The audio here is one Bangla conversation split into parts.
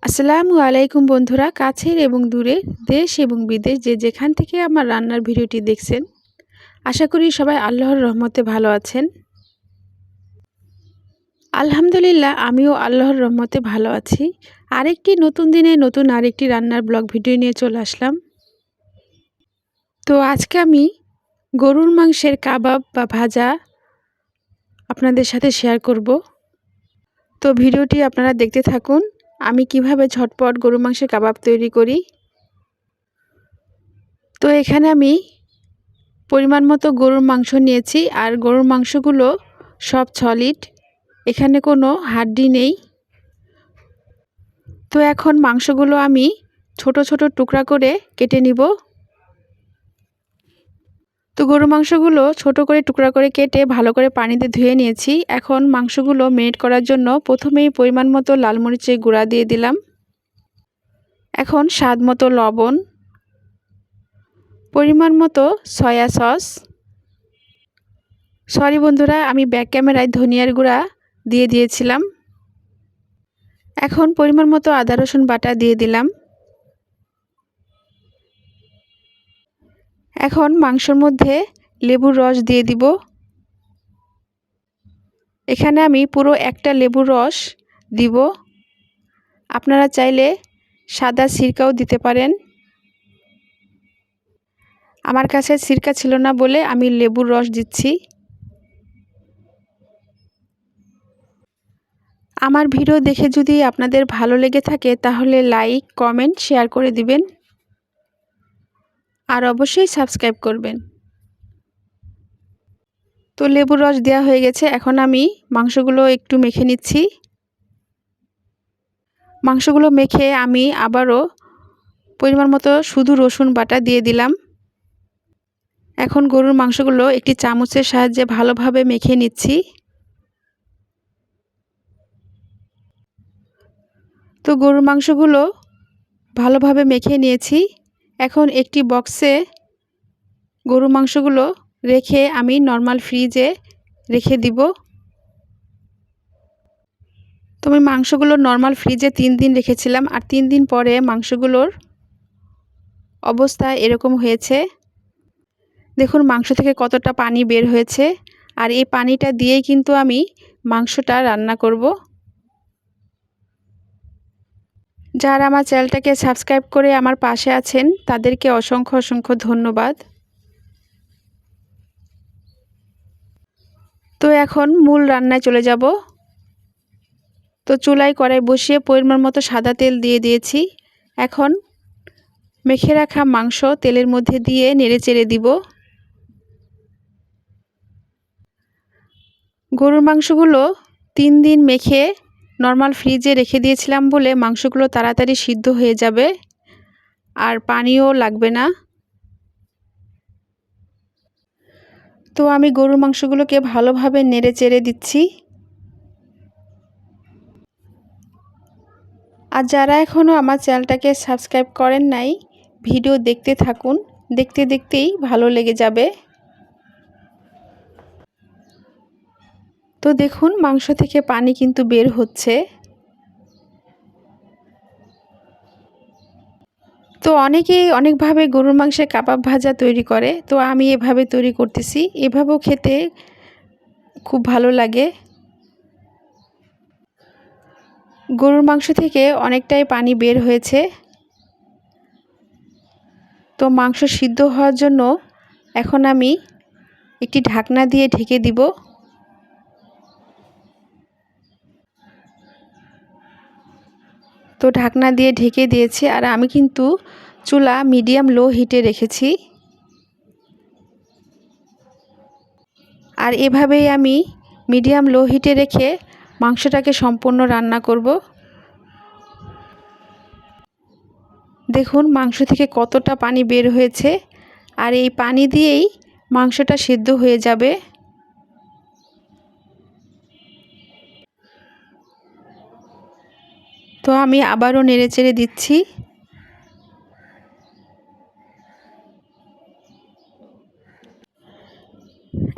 আসসালামু আলাইকুম বন্ধুরা, কাছের এবং দূরের, দেশ এবং বিদেশ যে যেখান থেকে আমার রান্নার ভিডিওটি দেখছেন, আশা করি সবাই আল্লাহর রহমতে ভালো আছেন। আলহামদুলিল্লাহ, আমিও আল্লাহর রহমতে ভালো আছি। আরেকটি নতুন দিনে নতুন আরেকটি রান্নার ব্লগ ভিডিও নিয়ে চলে আসলাম। তো আজকে আমি গরুর মাংসের কাবাব বা ভাজা আপনাদের সাথে শেয়ার করব। তো ভিডিওটি আপনারা দেখতে থাকুন, আমি কিভাবে ঝটপট গরুর মাংসের কাবাব তৈরি করি। তো এখানে আমি পরিমাণ মতো গরুর মাংস নিয়েছি, আর গরুর মাংসগুলো সব সলিড, এখানে কোনো হাড্ডি নেই। তো এখন মাংসগুলো আমি ছোট ছোট টুকরা করে কেটে নিব। তো গরুর মাংসগুলো ছোট করে টুকরা করে কেটে ভালো করে পানিতে ধুয়ে নিয়েছি। এখন মাংসগুলো মেরিনেট করার জন্য প্রথমেই পরিমাণ মতো লাল মরিচের গুঁড়া দিয়ে দিলাম। এখন স্বাদ মতো লবণ, পরিমাণ মতো সয়া সস, সরি বন্ধুরা, আমি ব্যাক ক্যামেরায় ধনিয়ার গুঁড়া দিয়ে দিয়েছিলাম। এখন পরিমাণ মতো আদা রসুন বাটা দিয়ে দিলাম। এখন মাংসের মধ্যে লেবুর রস দিয়ে দিব। এখানে আমি পুরো একটা লেবুর রস দিব। আপনারা চাইলে সাদা সিরকাও দিতে পারেন। আমার কাছে সিরকা ছিল না বলে আমি লেবুর রস দিচ্ছি। আমার ভিডিও দেখে যদি আপনাদের ভালো লেগে থাকে তাহলে লাইক, কমেন্ট, শেয়ার করে দিবেন, আর অবশ্যই সাবস্ক্রাইব করবেন। তো লেবুর রস দেওয়া হয়ে গেছে, এখন আমি মাংসগুলো একটু মেখে নিচ্ছি। মাংসগুলো মেখে আমি আবারও পরিমাণ মতো শুধু রসুন বাটা দিয়ে দিলাম। এখন গরুর মাংসগুলো একটি চামচের সাহায্যে ভালোভাবে মেখে নিচ্ছি। তো গরুর মাংসগুলো ভালোভাবে মেখে নিয়েছি। এখন একটি বক্সে গরুর মাংসগুলো রেখে আমি নর্মাল ফ্রিজে রেখে দিব। তো আমি মাংসগুলো নর্মাল ফ্রিজে 3 দিন রেখেছিলাম, আর 3 দিন পরে মাংসগুলোর অবস্থা এরকম হয়েছে। দেখুন মাংস থেকে কতটা পানি বের হয়েছে, আর এই পানিটা দিয়েই কিন্তু আমি মাংসটা রান্না করব। যারা আমার চ্যানেলটাকে সাবস্ক্রাইব করে আমার পাশে আছেন তাদেরকে অসংখ্য অসংখ্য ধন্যবাদ। তো এখন মূল রান্নায় চলে যাব। তো চুলায় কড়াই বসিয়ে পরিমাণ মতো সাদা তেল দিয়ে দিয়েছি। এখন মেখে রাখা মাংস তেলের মধ্যে দিয়ে নেড়েচেড়ে দিব। গরুর মাংসগুলো 3 দিন মেখে নর্মাল ফ্রিজে রেখে দিয়েছিলাম বলে মাংসগুলো তাড়াতাড়ি সিদ্ধ হয়ে যাবে, আর পানিও লাগবে না। তো আমি গরুর মাংসগুলোকে ভালোভাবে নেড়েচেড়ে দিচ্ছি। আর যারা এখনও আমার চ্যানেলটাকে সাবস্ক্রাইব করেন নাই, ভিডিও দেখতে থাকুন, দেখতে দেখতেই ভালো লেগে যাবে। তো দেখুন মাংস থেকে পানি কিন্তু বের হচ্ছে। তো অনেকেই অনেকভাবে গরুর মাংসের কাবাব ভাজা তৈরি করে, তো আমি এভাবে তৈরি করতেছি। এভাবেও খেতে খুব ভালো লাগে। গরুর মাংস থেকে অনেকটাই পানি বের হয়েছে। তো মাংস সিদ্ধ হওয়ার জন্য এখন আমি একটি ঢাকনা দিয়ে ঢেকে দিব। তো ঢাকনা দিয়ে ঢেকে দিয়েছি, আর আমি কিন্তু চুলা মিডিয়াম লো হিটে রেখেছি। আর এভাবেই আমি মিডিয়াম লো হিটে রেখে মাংসটাকে সম্পূর্ণ রান্না করব। দেখুন মাংস থেকে কতটা পানি বের হয়েছে, আর এই পানি দিয়েই মাংসটা সিদ্ধ হয়ে যাবে। তো আমি আবারও নেড়েচেড়ে দিচ্ছি।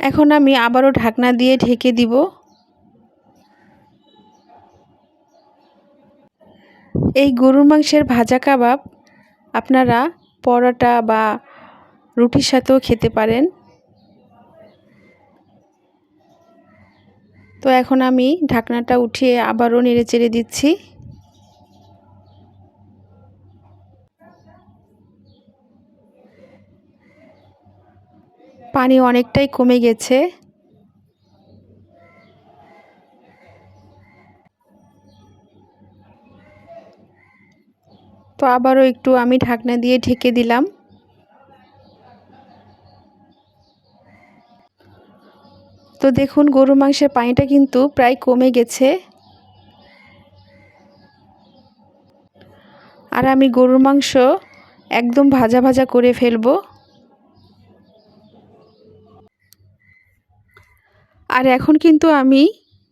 এখন আমি আবারও ঢাকনা দিয়ে ঢেকে দিব। এই গরুর মাংসের ভাজা কাবাব আপনারা পরোটা বা রুটির সাথেও খেতে পারেন। তো এখন আমি ঢাকনাটা উঠিয়ে আবারও নেড়েচেড়ে দিচ্ছি। পানি অনেকটাই কমে গেছে। তো আবারও একটু আমি ঢাকনা দিয়ে ঢেকে দিলাম। তো দেখুন গরুর মাংসের পানিটা কিন্তু প্রায় কমে গেছে। আর আমি গরুর মাংস একদম ভাজা ভাজা করে ফেলবো। আর এখন কিন্তু আমি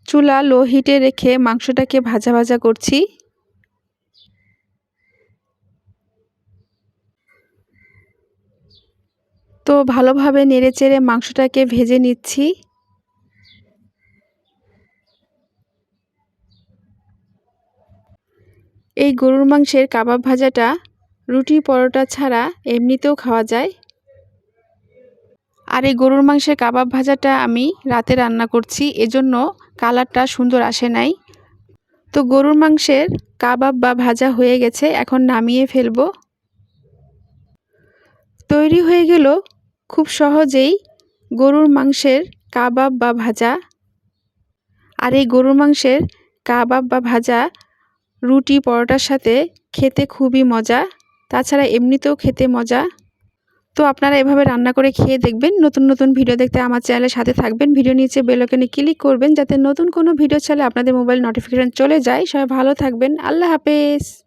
চুলা লো হিটে রেখে মাংসটাকে ভাজা ভাজা করছি। তো ভালোভাবে নেড়েচেড়ে মাংসটাকে ভেজে নিচ্ছি। এই গরুর মাংসের কাবাব ভাজাটা রুটি পরোটা ছাড়া এমনিতেও খাওয়া যায়। আর এই গরুর মাংসের কাবাব ভাজাটা আমি রাতে রান্না করছি, এজন্য কালারটা সুন্দর আসে নাই। তো গরুর মাংসের কাবাব বা ভাজা হয়ে গেছে, এখন নামিয়ে ফেলবো। তৈরি হয়ে গেল খুব সহজেই গরুর মাংসের কাবাব বা ভাজা। আর এই গরুর মাংসের কাবাব বা ভাজা রুটি পরোটার সাথে খেতে খুবই মজা, তাছাড়া এমনিতেও খেতে মজা। তো আপনারা এভাবে রান্না করে খেয়ে দেখবেন। নতুন নতুন ভিডিও দেখতে আমার চ্যানেলের সাথে থাকবেন। ভিডিও নিচে বেল আইকনে ক্লিক করবেন যাতে নতুন কোনো ভিডিও ছাড়লে আপনাদের মোবাইল নোটিফিকেশন চলে যায়। সবাই ভালো থাকবেন। আল্লাহ হাফেজ।